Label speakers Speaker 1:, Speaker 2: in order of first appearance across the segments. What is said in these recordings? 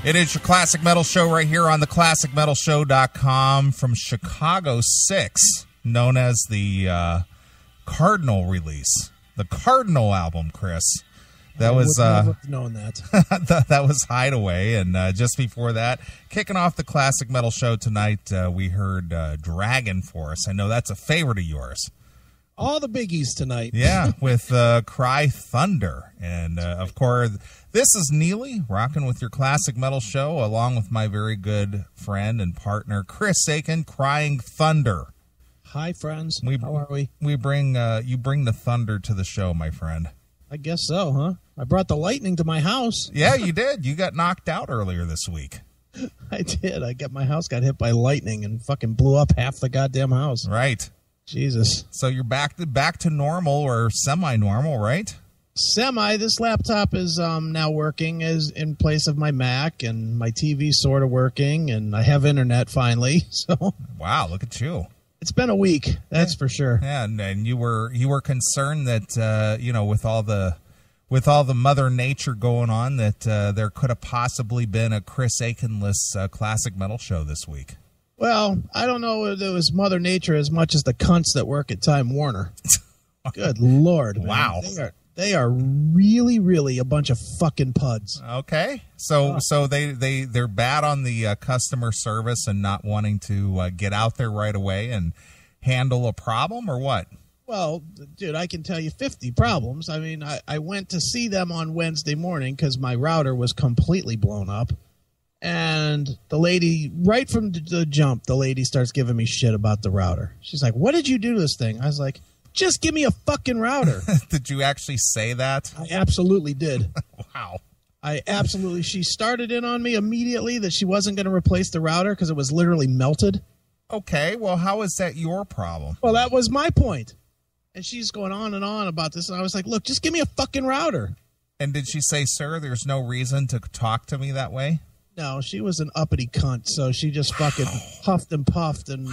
Speaker 1: It is your Classic Metal Show right here on the ClassicMetalShow.com from Chicago 6, known as the Cardinal release. The Cardinal album, Chris. That was
Speaker 2: known that.
Speaker 1: that was Hideaway, and just before that, kicking off the Classic Metal Show tonight, we heard Dragon Force. I know that's a favorite of yours.
Speaker 2: All the biggies tonight.
Speaker 1: Yeah, with Cry Thunder. And, of course, this is Neely, rocking with your Classic Metal Show, along with my very good friend and partner, Chris Aiken, Crying Thunder.
Speaker 2: Hi, friends. How are we?
Speaker 1: You bring the thunder to the show, my friend.
Speaker 2: I guess so, huh? I brought the lightning to my house.
Speaker 1: Yeah, you did. You got knocked out earlier this week.
Speaker 2: I did. My house got hit by lightning and fucking blew up half the goddamn house.
Speaker 1: Right.
Speaker 2: Jesus.
Speaker 1: So you're back to normal or semi-normal, right?
Speaker 2: Semi. This laptop is now working as in place of my Mac, and my TV's sort of working, and I have internet finally. So
Speaker 1: wow, look at you.
Speaker 2: It's been a week, that's for sure.
Speaker 1: Yeah, and you were concerned that with all the Mother Nature going on that there could have possibly been a Chris Aiken-less Classic Metal Show this week.
Speaker 2: Well, I don't know if it was Mother Nature as much as the cunts that work at Time Warner. Good Lord, man.
Speaker 1: Wow.
Speaker 2: They are really, really a bunch of fucking puds.
Speaker 1: Okay. So they're bad on the customer service and not wanting to get out there right away and handle a problem, or what?
Speaker 2: Well, dude, I can tell you 50 problems. I mean, I went to see them on Wednesday morning because my router was completely blown up. And the lady, right from the jump, the lady starts giving me shit about the router. She's like, what did you do to this thing? I was like, just give me a fucking router.
Speaker 1: Did you actually say that?
Speaker 2: I absolutely did.
Speaker 1: Wow.
Speaker 2: She started in on me immediately that she wasn't going to replace the router because it was literally melted.
Speaker 1: Okay, well, how is that your problem?
Speaker 2: Well, that was my point. And she's going on and on about this. And I was like, look, just give me a fucking router.
Speaker 1: And did she say, sir, there's no reason to talk to me that way?
Speaker 2: No, she was an uppity cunt, so she just fucking huffed and puffed and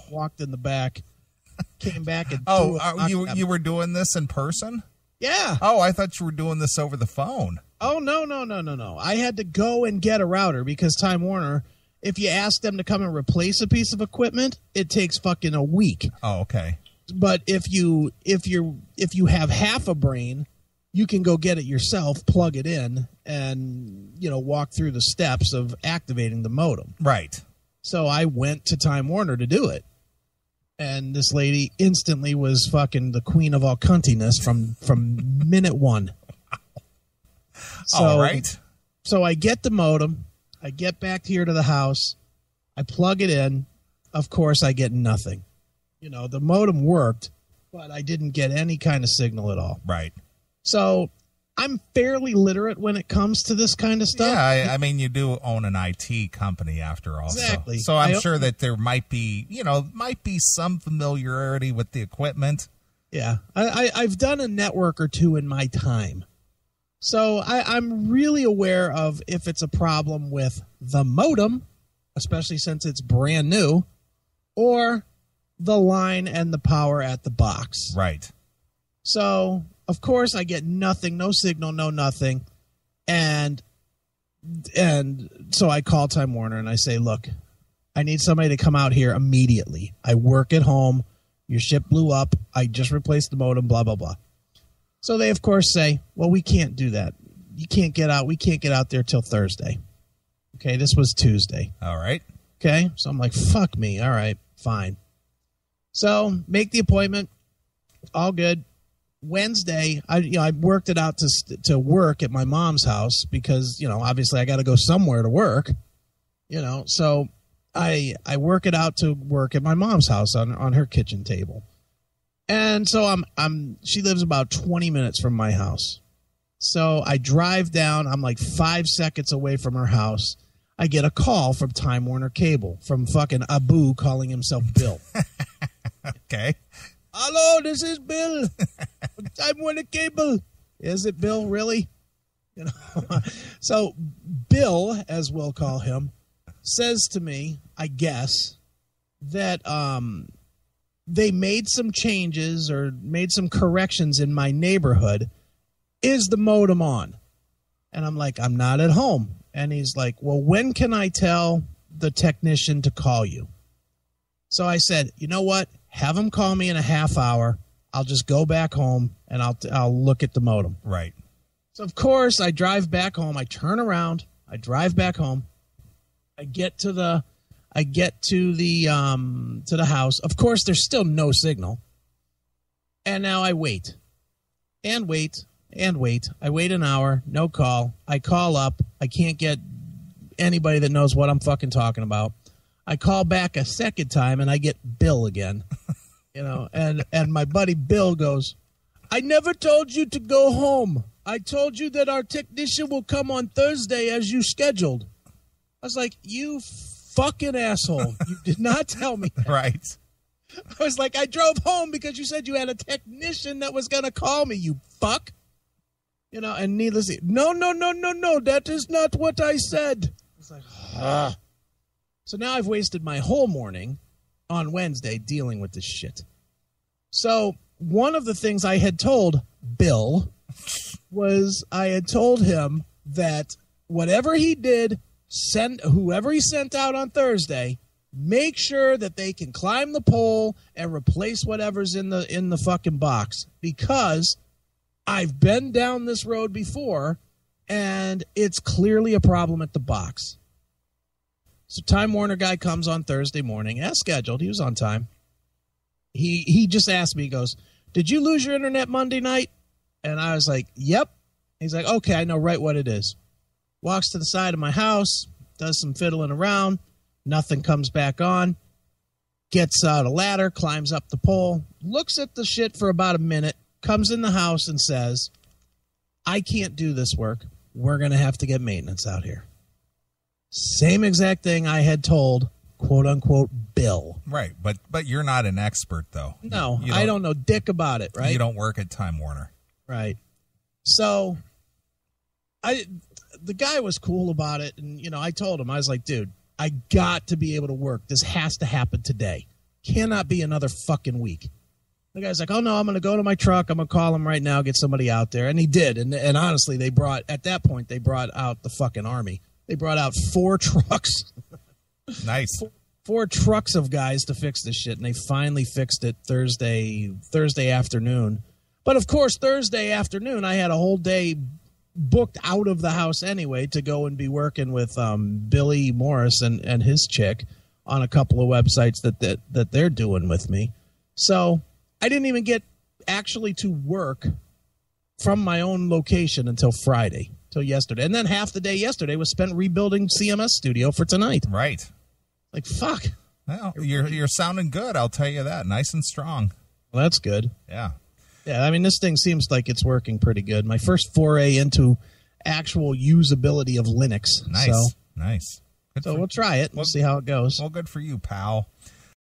Speaker 2: walked in the back, came back and
Speaker 1: you were doing this in person?
Speaker 2: Yeah.
Speaker 1: Oh, I thought you were doing this over the phone.
Speaker 2: Oh, no. I had to go and get a router because Time Warner, if you ask them to come and replace a piece of equipment, it takes fucking a week.
Speaker 1: Oh, okay.
Speaker 2: But if you have half a brain, you can go get it yourself, plug it in, and, walk through the steps of activating the modem.
Speaker 1: Right.
Speaker 2: So I went to Time Warner to do it. And this lady instantly was fucking the queen of all cuntiness from minute one. So,
Speaker 1: all right.
Speaker 2: So I get the modem. I get back here to the house. I plug it in. Of course, I get nothing. The modem worked, but I didn't get any kind of signal at all.
Speaker 1: Right.
Speaker 2: So I'm fairly literate when it comes to this kind of stuff.
Speaker 1: Yeah, I mean, you do own an IT company after all.
Speaker 2: Exactly.
Speaker 1: So I'm sure that there might be some familiarity with the equipment.
Speaker 2: Yeah. I've done a network or two in my time. So I'm really aware of if it's a problem with the modem, especially since it's brand new, or the line and the power at the box.
Speaker 1: Right.
Speaker 2: So, of course, I get nothing, no signal, no nothing. And so I call Time Warner and I say, look, I need somebody to come out here immediately. I work at home. Your shit blew up. I just replaced the modem, blah, blah, blah. So they, of course, say, well, we can't do that. You can't get out. We can't get out there till Thursday. Okay, this was Tuesday.
Speaker 1: All right.
Speaker 2: Okay, so I'm like, fuck me. All right, fine. So make the appointment. All good. Wednesday, I worked it out to work at my mom's house because, obviously I got to go somewhere to work, so I work it out to work at my mom's house on her kitchen table. And so she lives about 20 minutes from my house. So I drive down, I'm like 5 seconds away from her house. I get a call from Time Warner Cable from fucking Abu calling himself Bill.
Speaker 1: Okay.
Speaker 2: Hello, this is Bill. Time Warner Cable. Is it Bill, really? So Bill, as we'll call him, says to me, I guess, that they made some changes or made some corrections in my neighborhood. Is the modem on? And I'm like, I'm not at home. and he's like, well, when can I tell the technician to call you? So I said, you know what? Have him call me in a half hour. I'll just go back home and I'll look at the modem.
Speaker 1: Right.
Speaker 2: So of course I drive back home. I turn around. I drive back home. I get to the house. Of course, there's still no signal. And now I wait. And wait. And wait. I wait an hour. No call. I call up. I can't get anybody that knows what I'm fucking talking about. I call back a second time and I get Bill again. And my buddy Bill goes, I never told you to go home. I told you that our technician will come on Thursday as you scheduled. I was like, you fucking asshole. You did not tell me that.
Speaker 1: Right.
Speaker 2: I was like, I drove home because you said you had a technician that was going to call me, you fuck. And needlessly, no, that is not what I said. It's like, ah. So now I've wasted my whole morning on Wednesday dealing with this shit. So one of the things I had told Bill was I had told him that whatever he did, whoever he sent out on Thursday, make sure that they can climb the pole and replace whatever's in the fucking box, because I've been down this road before and it's clearly a problem at the box. So Time Warner guy comes on Thursday morning as scheduled. He was on time. He just asked me, he goes, did you lose your internet Monday night? And I was like, yep. He's like, okay, I know right what it is. Walks to the side of my house, does some fiddling around. Nothing comes back on. Gets out a ladder, climbs up the pole, looks at the shit for about a minute, comes in the house and says, I can't do this work. We're going to have to get maintenance out here. Same exact thing I had told, quote unquote, Bill.
Speaker 1: Right. But you're not an expert, though.
Speaker 2: No, I don't know dick about it, right?
Speaker 1: You don't work at Time Warner.
Speaker 2: Right. So the guy was cool about it. And, I told him, I was like, dude, I got to be able to work. This has to happen today. Cannot be another fucking week. The guy's like, oh, no, I'm going to go to my truck. I'm going to call him right now, get somebody out there. And he did. And honestly, at that point, they brought out the fucking army. They brought out 4 trucks.
Speaker 1: Nice.
Speaker 2: 4 trucks of guys to fix this shit. And they finally fixed it Thursday afternoon. But, of course, Thursday afternoon, I had a whole day booked out of the house anyway to go and be working with Billy Morris and his chick on a couple of websites that they're doing with me. So I didn't even get actually to work from my own location until Friday, till yesterday. And then half the day yesterday was spent rebuilding CMS Studio for tonight.
Speaker 1: Right.
Speaker 2: Like, fuck.
Speaker 1: Well, you're sounding good, I'll tell you that. Nice and strong.
Speaker 2: Well, that's good.
Speaker 1: Yeah.
Speaker 2: Yeah, I mean, this thing seems like it's working pretty good. My first foray into actual usability of Linux.
Speaker 1: Nice. Nice.
Speaker 2: So we'll try it. We'll see how it goes.
Speaker 1: Well, good for you, pal.